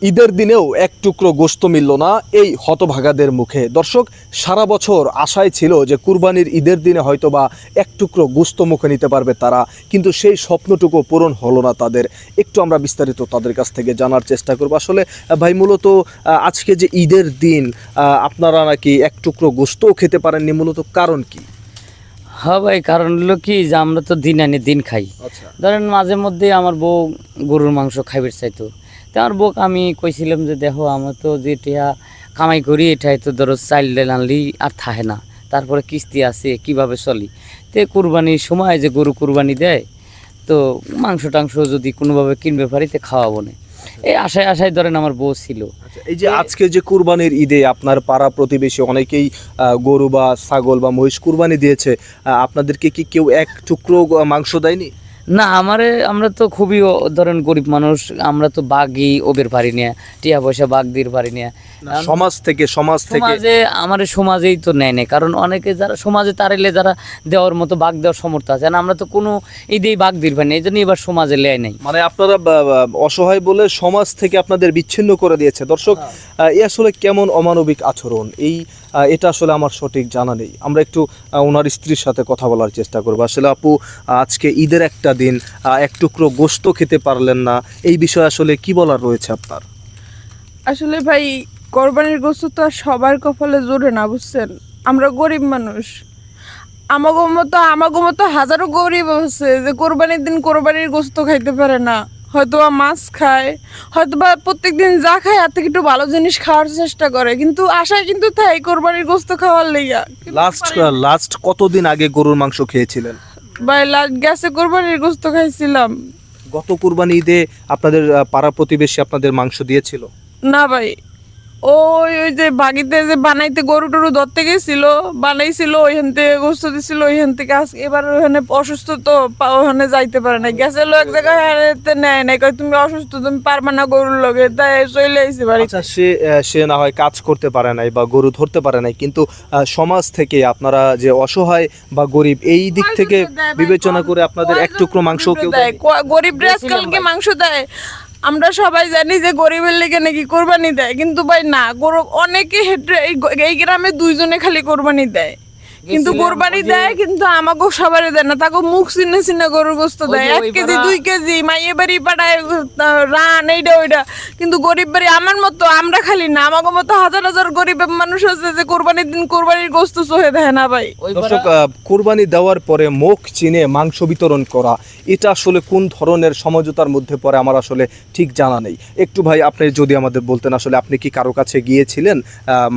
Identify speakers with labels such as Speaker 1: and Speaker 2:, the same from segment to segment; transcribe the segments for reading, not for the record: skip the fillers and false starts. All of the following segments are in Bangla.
Speaker 1: ঈদের দিনেও এক টুকরো গোশত মিলল না এই হতভাগাদের মুখে। দর্শক, সারা বছর আশায় ছিল যে কুরবানির ঈদের দিনে হয়তোবা এক টুকরো গোশত মুখে নিতে পারবে তারা, কিন্তু সেই স্বপ্নটুকু পূরণ হলো না তাদের। একটু আমরা বিস্তারিত তাদের কাছ থেকে জানার চেষ্টা করবো। আসলে ভাই, মূলত আজকে যে ঈদের দিন আপনারা নাকি এক টুকরো গোশতও খেতে পারেননি, মূলত কারণ কি?
Speaker 2: হ্যাঁ ভাই, কারণ হলো কি যে আমরা তো দিন আনি দিন খাই। ধরেন মাঝে মধ্যে আমার বউ গরুর মাংস খাইবে চাইতো, তো আমার বউকে আমি কইছিলাম যে দেখো আমরা তো যেটা কামাই করি এটাই তো ধরো চাইল ডাল আনলি আর থাকে না, তারপরে কিস্তি আছে কিভাবে চলি। তো কুরবানির সময় যে গরু কুরবানি দেয়, তো মাংস টাংস যদি কোনোভাবে কিনবে পারি তো খাওয়াবো না, এই আশায় আশায় ধরেন আমার বউ ছিল।
Speaker 1: এই যে আজকে যে কুরবানির ঈদে আপনার পাড়া প্রতিবেশী অনেকেই গরু বা ছাগল বা মহিষ কুরবানি দিয়েছে, আপনাদেরকে কি কেউ এক টুকরো মাংস দেয়নি?
Speaker 2: না, আমরা তো খুবই ধরেন গরিব মানুষ, আমরা তো বাঘই ওবের পারি না, টিয়া পয়সা বাঘ দিয়ে পারি না।
Speaker 1: সমাজ থেকে
Speaker 2: সমাজে আমাদের সমাজেই তো নেয় না, কারণ অনেকে যারা সমাজে তারাইলে যারা দেওয়ার মতো বাঘ দেওয়ার সমর্থ আছে, আর আমরা তো কোনো ঈদেই বাঘ দিয়ে পারি না, এই জন্য এবার সমাজে লেয় নাই।
Speaker 1: মানে আপনারা অসহায় বলে সমাজ থেকে আপনাদের বিচ্ছিন্ন করে দিয়েছে। দর্শক, এ আসলে কেমন অমানবিক আচরণ, এটা আসলে আমার সঠিক জানা নেই। আমরা একটু ওনার স্ত্রীর সাথে কথা বলার চেষ্টা করবো। আসলে আপু, আজকে ঈদের একটা দিন এক টুকরো গোশত খেতে পারলেন না, এই বিষয়ে আসলে কি বলার রয়েছে আপনার?
Speaker 3: আসলে ভাই, কোরবানির গোশত তো আর সবার কপালে জোরে না, বুঝছেন? আমরা গরিব মানুষ, আমাগো মতো হাজারো গরিব আছে যে কোরবানির দিন কোরবানির গোশত খাইতে পারে না, হয়তো বা মাছ খায়, হয়তো বা প্রত্যেকদিন যা খায় আর থেকে একটু ভালো জিনিস খাওয়ার চেষ্টা করে, কিন্তু আশায় কিন্তু তাই কোরবানির গোশত খাওয়ার লেগা।
Speaker 1: লাস্ট কতদিন আগে গরুর মাংস খেয়েছিলেন?
Speaker 3: ভাই, লাস্ট গেছে কোরবানির গোশত খাইছিলাম।
Speaker 1: গত কুরবানি ঈদে আপনাদের পাড়া প্রতিবেশী আপনাদের মাংস দিয়েছিল?
Speaker 3: না ভাই, ওই যে বাগিতে যে বানাইতে গরু টরু ধরতে গেছিল, বানাইছিল, ওইখান থেকে গোস্ত দিছিল, ওইখান থেকে এবার ওখানে অসুস্থ তো ওখানে যাইতে পারে না, গেছিল এক জায়গায় নেয় নাই, কয় তুমি অসুস্থ, তুমি পারবা না গরুর লগে, তাই চলে আইসি বাড়ি।
Speaker 1: আচ্ছা, সে না হয় কাজ করতে পারে নাই বা গরু ধরতে পারে নাই, কিন্তু সমাজ থেকে আপনারা যে অসহায় বা গরিব, এই দিক থেকে বিবেচনা করে আপনাদের এক টুকরো মাংস কেউ
Speaker 3: দেয়? গরিব আজকালকে মাংস দেয়। আমরা সবাই জানি যে গরিবের লেগে নাকি কোরবানি দেয়, কিন্তু ভাই না, অনেকে এই গ্রামে দুইজনে খালি কোরবানি দেয়, কিন্তু কোরবানি দেয়, কিন্তু আমাকে সবারই দেয় না, তাকে মুখ চিনে চিনে গরুর গোস্ত দেয়, 1 কেজি 2 কেজি মাইয়ে বাড়ি পাঠায় রান এইটা ওইটা, কিন্তু গরিব বাড়ি আমার মতো আমরা খালি না, আমাকে মতো হাজার হাজার গরিব মানুষ আছে যে কোরবানির দিন কোরবানির গোস্ত চোখে দেয় না ভাই।
Speaker 1: দর্শক, কুরবানি দেওয়ার পরে মুখ চিনে মাংস বিতরণ করা, এটা আসলে কোন ধরনের সমঝোতার মধ্যে পড়ে আমার আসলে ঠিক জানা নেই। একটু ভাই, আপনি যদি আমাদের বলতেন, আসলে আপনি কি কারো কাছে গিয়েছিলেন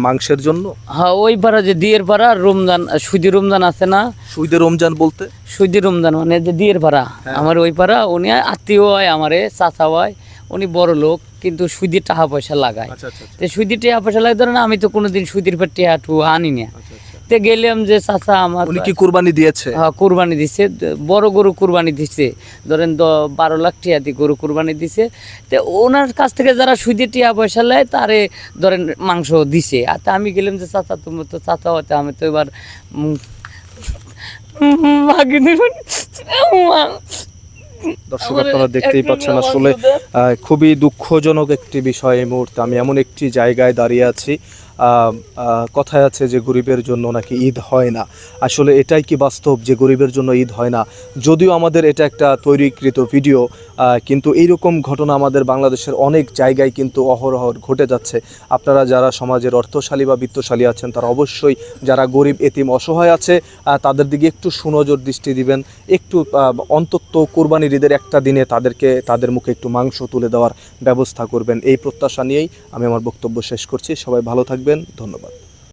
Speaker 1: মাংসের জন্য?
Speaker 2: হ্যাঁ, ওই পাড়া যে দিয়ের পাড়া রমজান, সুদি রমজান আছে না?
Speaker 1: সুইদে রমজান বলতে?
Speaker 2: সুদি রমজান মানে যে দিয়ের পাড়া, আমার ওই পাড়া, উনি আত্মীয় হয়, আমারে চাচা হয়, উনি বড় লোক, কিন্তু সুদির টাকা পয়সা লাগায়। তো সুদির টাকা পয়সা লাগে, ধরেন আমি তো কোনোদিন সুদির পর টাকা টু আনি না। তো গেলাম যে চাচা আমার,
Speaker 1: উনি কি কুরবানি দিয়েছে?
Speaker 2: হ্যাঁ, কুরবানি দিছে, বড় গরু কুরবানি দিছে, ধরেন 12 লাখ টাকা দিয়ে গরু কুরবানি দিছে। তো ওনার কাছ থেকে যারা সুদের টাকা পয়সা নেয় তারে ধরেন মাংস দিছে। আর তা আমি গেলাম যে চাচা, তুমি তো চাচা হতে, আমি তো এবার
Speaker 1: দর্শক, আপনারা দেখতেই পাচ্ছেন, আসলে খুবই দুঃখজনক একটি বিষয়। এই মুহূর্তে আমি এমন একটি জায়গায় দাঁড়িয়ে আছি, কথায় আছে যে গরিবের জন্য নাকি ঈদ হয় না। আসলে এটাই কি বাস্তব যে গরিবের জন্য ঈদ হয় না? যদিও আমাদের এটা একটা তৈরিকৃত ভিডিও, কিন্তু এইরকম ঘটনা আমাদের বাংলাদেশের অনেক জায়গায় কিন্তু অহরহ ঘটে যাচ্ছে। আপনারা যারা সমাজের অর্থশালী বা বিত্তশালী আছেন, তারা অবশ্যই যারা গরিব এতিম অসহায় আছে তাদের দিকে একটু সুনজর দৃষ্টি দিবেন। একটু অন্তত কুরবানির ঈদের একটা দিনে তাদের মুখে একটু মাংস তুলে দেওয়ার ব্যবস্থা করবেন। এই প্রত্যাশা নিয়েই আমি আমার বক্তব্য শেষ করছি। সবাই ভালো থাকবেন, ধন্যবাদ।